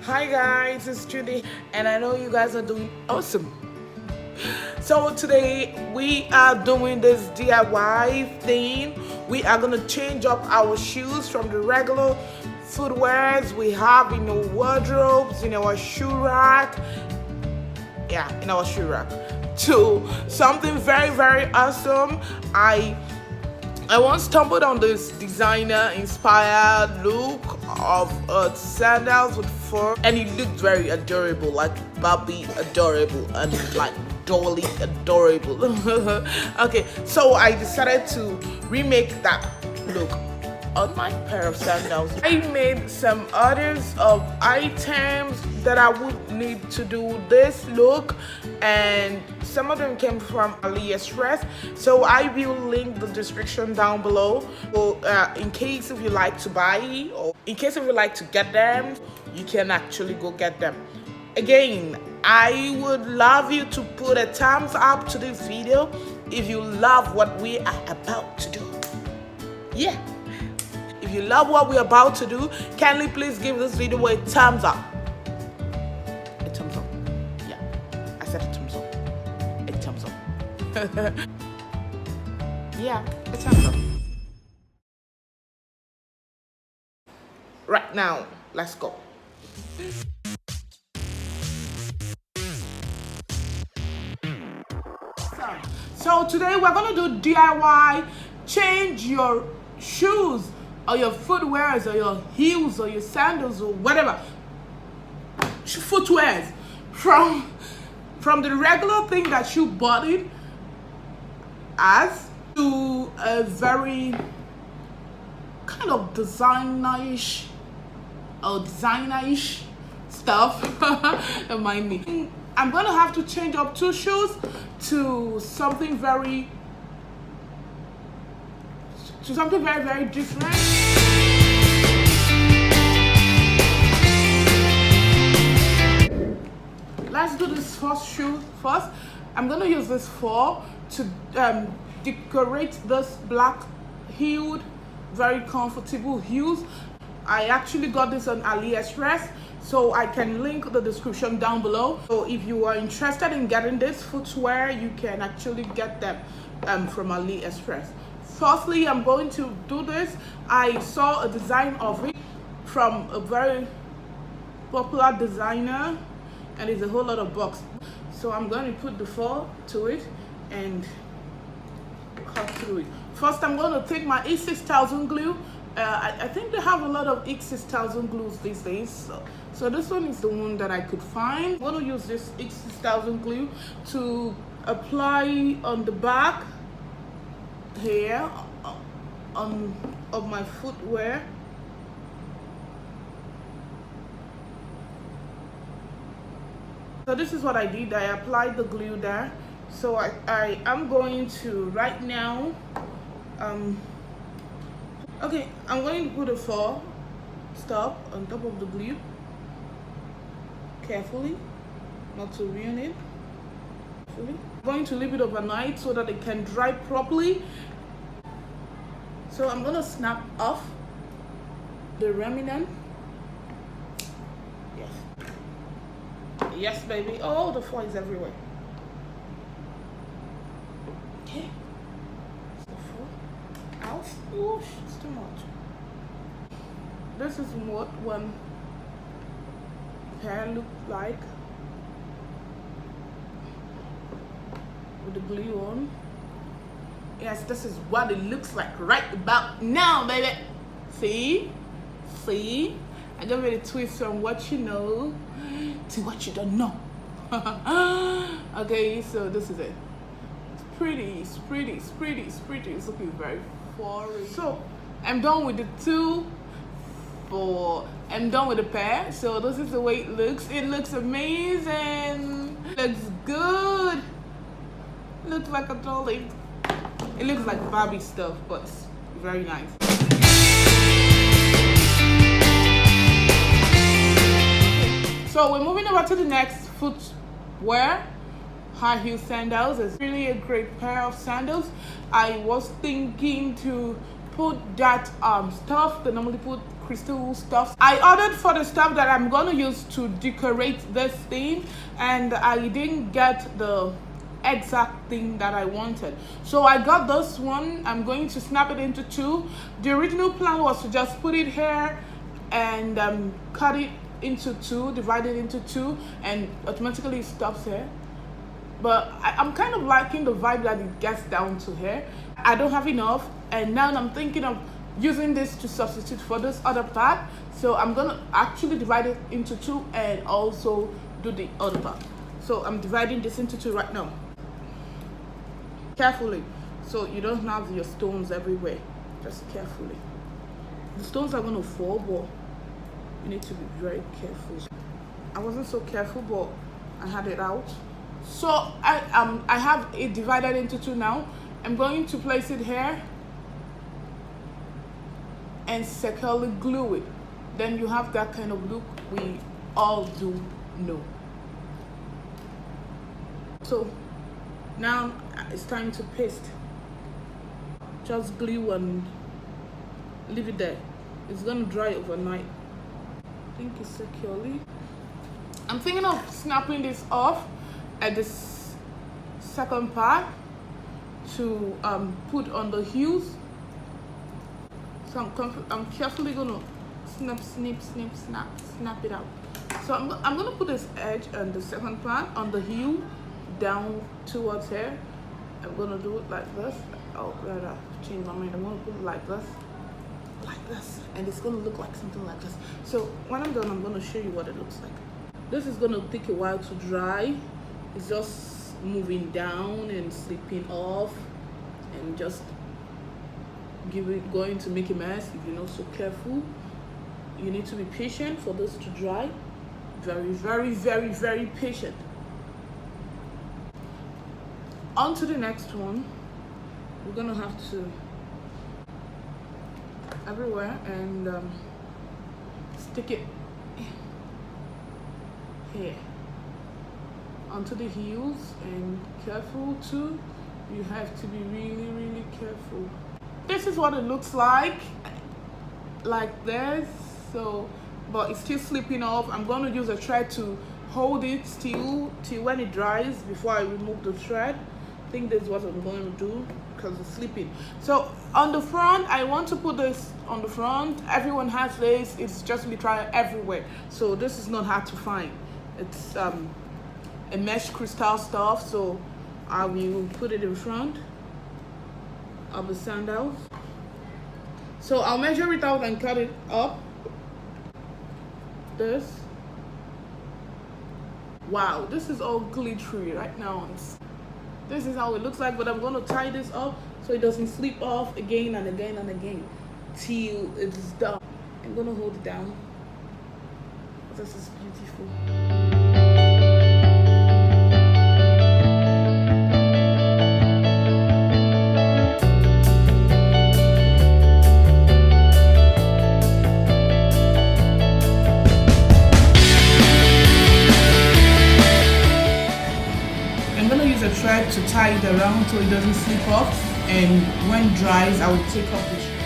Hi guys, it's Judy and I know you guys are doing awesome. So today we are doing this DIY thing. We are gonna change up our shoes from the regular footwears we have in our wardrobes, in our shoe rack, in our shoe rack, to something very awesome. I once stumbled on this designer inspired look of sandals with fur, and it looked very adorable, like Barbie adorable and like Dolly adorable. Okay, so I decided to remake that look on my pair of sandals. I made some orders of items that I would need to do this look, and some of them came from AliExpress, so I will link the description down below. So in case if you like to buy, or in case if you like to get them, you can actually go get them. Again, I would love you to put a thumbs up to this video if you love what we are about to do. Yeah, if you love what we're about to do, kindly please give this video a thumbs up. A thumbs up. Yeah, I said a thumbs up. A thumbs up. Yeah, a thumbs up. Right now, let's go. So today we're gonna do DIY, change your shoes or your footwears or your heels or your sandals or whatever footwears from the regular thing that you bought it as to a very kind of designer-ish stuff. Don't mind me. I'm gonna have to change up two shoes to something very different. Let's do this first shoe first. I'm gonna use this four to decorate this black heeled, very comfortable heels. I actually got this on AliExpress, so I can link the description down below. So if you are interested in getting this footwear, you can actually get them from AliExpress. Firstly, I'm going to do this. I saw a design of it from a very popular designer, and it's a whole lot of box. So I'm going to put the four to it and cut through it. First, I'm going to take my E6000 glue. I think they have a lot of E6000 glues these days. So this one is the one that I could find. I'm going to use this E6000 glue to apply on the back here of my footwear. So this is what I did. I applied the glue there. So I am going to right now okay, I'm going to put a four stop on top of the glue carefully, not to ruin it. I'm going to leave it overnight so that it can dry properly. So I'm going to snap off the remnant. Yes baby. Oh, the four is everywhere. Okay, the four out. Oh, it's too much. This is what one pair looked like with the glue on. Yes, this is what it looks like right about now, baby. See? I got ready to twist from what you know to what you don't know. Okay, so this is it. It's pretty. It's looking very foreign. So I'm done with the I'm done with the pair. So this is the way it looks. It looks amazing. Looks good. Looks like a dolly. It looks like Barbie stuff, but it's very nice. So we're moving over to the next footwear. High heel sandals. It's really a great pair of sandals. I was thinking to put that stuff they normally put crystal stuff. I ordered for the stuff that I'm gonna use to decorate this thing, and I didn't get the exact thing that I wanted, so I got this one. I'm going to snap it into two. The original plan was to just put it here and cut it into two, divide it into two, and automatically it stops here. But I'm kind of liking the vibe that it gets down to here. I don't have enough, and now I'm thinking of using this to substitute for this other part. So I'm gonna actually divide it into two and also do the other part. So I'm dividing this into two right now. Carefully, so you don't have your stones everywhere. Just carefully. The stones are gonna fall, but you need to be very careful. I wasn't so careful, but I had it out. So I have it divided into two now. I'm going to place it here and securely glue it. Then you have that kind of look we all do know. So now it's time to paste. Just glue and leave it there. It's gonna dry overnight. I think it's securely. I'm thinking of snapping this off at this second part to put on the heels. So I'm carefully gonna snap it out. So I'm gonna put this edge on the second part on the heel down towards here. I'm gonna do it like this. Oh, rather change my mind. I'm gonna put it like this, and it's gonna look like something like this. So when I'm done, I'm gonna show you what it looks like. This is gonna take a while to dry. It's just moving down and slipping off, and just going to make a mess if you're not so careful. You need to be patient for this to dry. Very patient. On to the next one. We're gonna have to everywhere and stick it here onto the heels, and careful too. You have to be really careful. This is what it looks like this. So, but it's still slipping off. I'm going to use a thread to hold it still till when it dries before I remove the thread. I think this is what I'm going to do because it's slipping. So on the front, I want to put this on the front. Everyone has this. It's just literally everywhere. So this is not hard to find. It's a mesh crystal stuff. So I will put it in front of the sandals. So I'll measure it out and cut it up. This. Wow, this is all glittery right now. This is how it looks like, but I'm going to tie this up so it doesn't slip off again and again and again till it's done. I'm going to hold it down. This is beautiful. Thread to tie it around so it doesn't slip off, and when it dries I will take off the thread.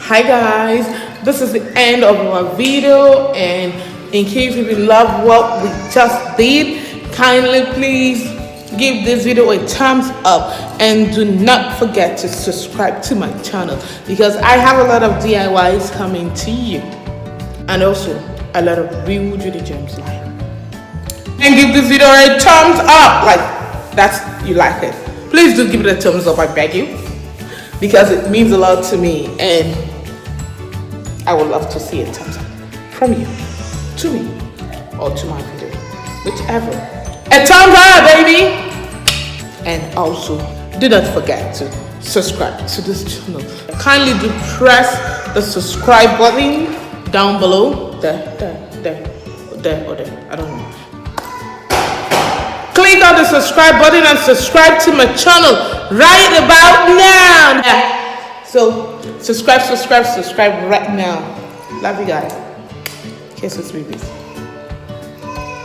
Hi guys, this is the end of our video, and in case if you love what we just did, kindly please give this video a thumbs up, and do not forget to subscribe to my channel because I have a lot of DIYs coming to you, and also a lot of real jewelry gems life. And give this video a thumbs up, like that's you like it. Please do give it a thumbs up, I beg you, because it means a lot to me, and I would love to see a thumbs up from you to me or to my video, whichever. A thumbs up, baby! And also, do not forget to subscribe to this channel. Kindly do press the subscribe button down below. There, or there. I don't know. Click on the subscribe button and subscribe to my channel right about now. So, subscribe right now. Love you guys. Kisses, babies.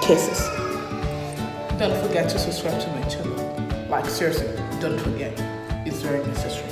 Kisses. Don't forget to subscribe to my channel. Like, seriously, don't forget. It's very necessary.